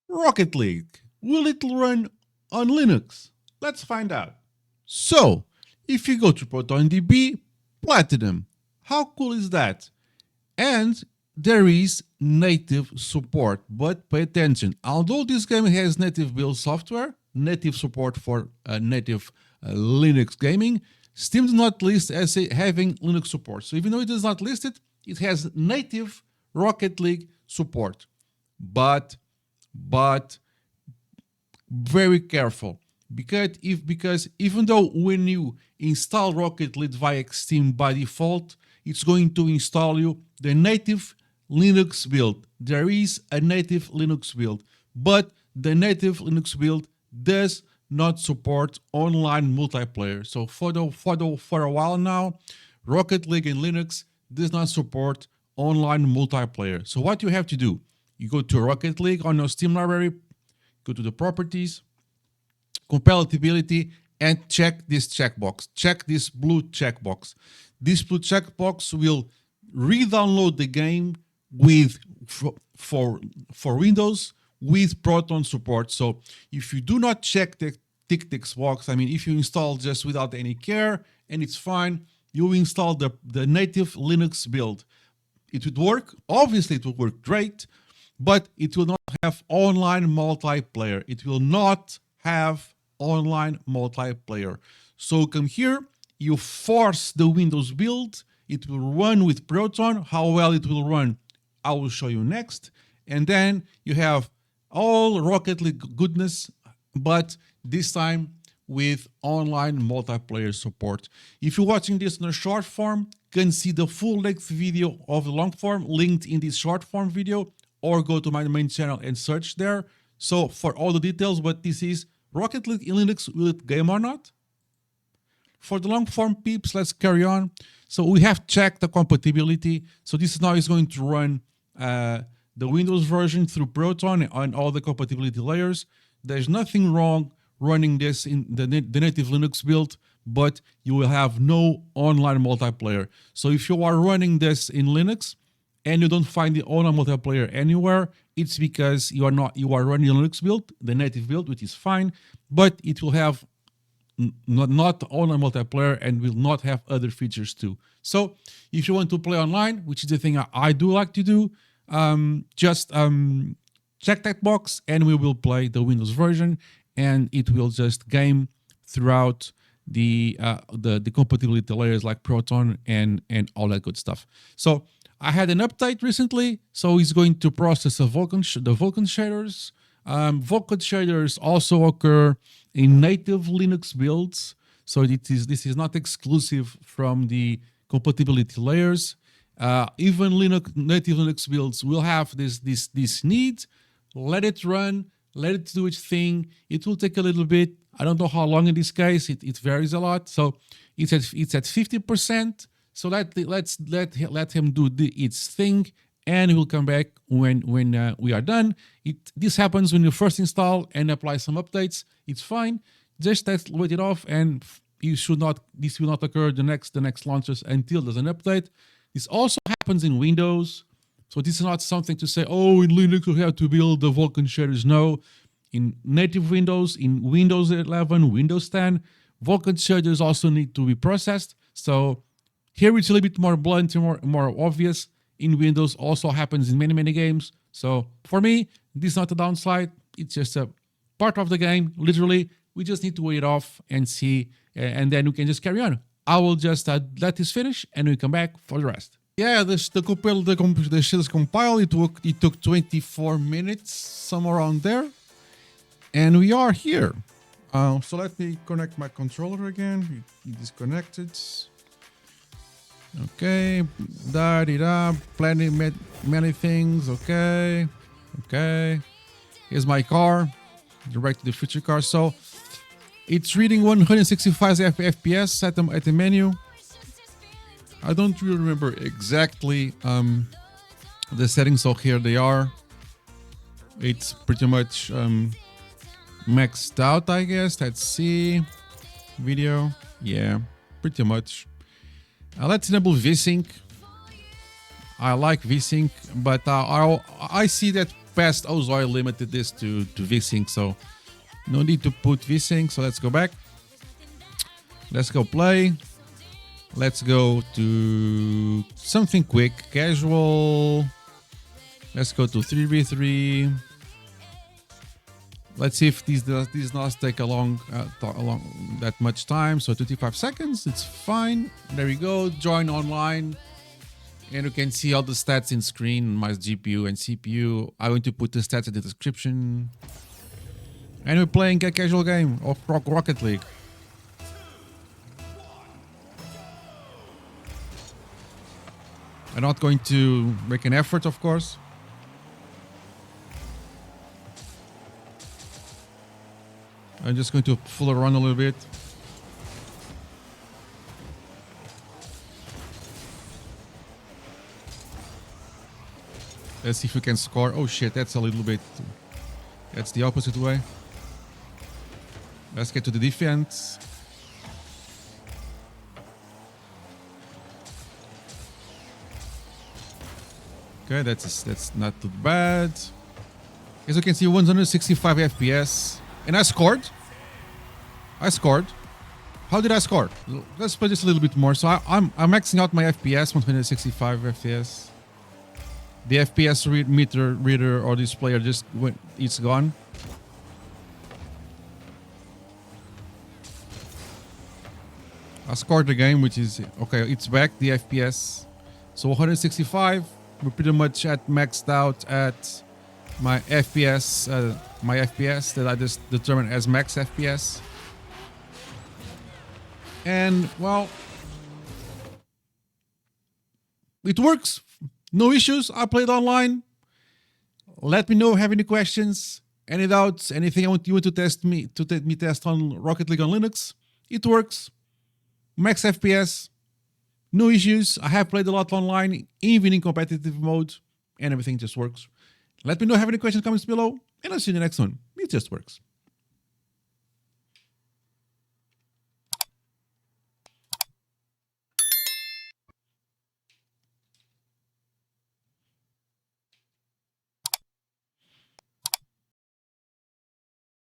Rocket League, will it run on Linux? Let's find out. So, if you go to ProtonDB Platinum, how cool is that? And there is native support, but pay attention. Although this game has native build software, native support for native Linux gaming, Steam does not list as having Linux support. So even though it does not list it, it has native Rocket League support. But very careful, because even though when you install Rocket League via Steam by default, it's going to install you the native Linux build. There is a native Linux build, but the native Linux build does not support online multiplayer. So for a while now, Rocket League in Linux does not support online multiplayer. So what you have to do, you go to Rocket League on your Steam library, go to the properties, compatibility, and check this checkbox. Check this blue checkbox. This blue checkbox will re-download the game with for Windows with Proton support. So if you do not check the tick this box, I mean, if you install just without any care and it's fine, you install the native Linux build. It would work. Obviously, it will work great, but it will not have online multiplayer. It will not have online multiplayer. So come here, you force the Windows build, it will run with Proton. How well it will run, I will show you next. And then you have all Rocket League goodness, but this time with online multiplayer support. If you're watching this in a short form, you can see the full length video of the long form linked in this short form video, or go to my main channel and search there. So for all the details, but this is Rocket League in Linux, will it game or not? For the long form peeps, let's carry on. So we have checked the compatibility. So this now is going to run the Windows version through Proton on all the compatibility layers. There's nothing wrong running this in the native Linux build, but you will have no online multiplayer. So if you are running this in Linux and you don't find the online multiplayer anywhere, it's because you are running the Linux build, the native build, which is fine, but it will have not online multiplayer and will not have other features too. So if you want to play online, which is the thing I do like to do, just check that box and we will play the Windows version, and it will just game throughout the compatibility layers like Proton and all that good stuff. So I had an update recently, so it's going to process the Vulkan shaders. Vulkan shaders also occur in native Linux builds, so this is not exclusive from the compatibility layers. Even native Linux builds will have this need. Let it run, let it do its thing. It will take a little bit. I don't know how long in this case. It varies a lot. So it's at 50%. So let him do its thing, and we'll come back when we are done. This happens when you first install and apply some updates. It's fine. Just wait it off, and this will not occur the next launches until there's an update. This also happens in Windows. So this is not something to say, oh, in Linux we have to build the Vulkan shaders. No, in native Windows, in Windows 11, Windows 10, Vulkan shaders also need to be processed. So here it's a little bit more blunt and more obvious. In Windows also happens in many games. So for me, this is not a downside. It's just a part of the game. Literally, we just need to wait it off and see, and then we can just carry on. I will just let this finish and we come back for the rest. Yeah, the shaders compile. It took 24 minutes, somewhere around there, and we are here. So let me connect my controller again. It disconnected. Okay, many things. Okay. Here's my car, direct to the future car. So it's reading 165 FPS at the menu. I don't really remember exactly the settings, so here they are. It's pretty much maxed out, I guess. Let's see. Video. Yeah, pretty much. Let's enable VSync. I like VSync, but I see that past Ozzoy limited this to vsync, so no need to put vsync. So let's go back. Let's go play. Let's go to something quick, casual. Let's go to 3v3. Let's see if these does take along that much time. So 25 seconds, it's fine. There we go. Join online, and you can see all the stats in screen. My GPU and CPU. I'm going to put the stats in the description. And we're playing a casual game of Rocket League. I'm not going to make an effort, of course. I'm just going to fool around a little bit. Let's see if we can score. Oh shit, that's a little bit... That's the opposite way. Let's get to the defense. Okay, that's not too bad. As you can see, 165 FPS. And I scored. How did I score? Let's play this a little bit more. So I'm maxing out my FPS, 165 FPS. The FPS meter reader or displayer just went, it's gone. I scored the game, which is okay. It's back, the FPS. So 165. We're pretty much at maxed out at my FPS that I just determined as max FPS. And well, it works. No issues. I played online. Let me know if you have any questions, any doubts, anything you want to test me test on Rocket League on Linux. It works. Max FPS. No issues. I have played a lot online, even in competitive mode, and everything just works. Let me know if you have any questions, comments below, and I'll see you in the next one. It just works.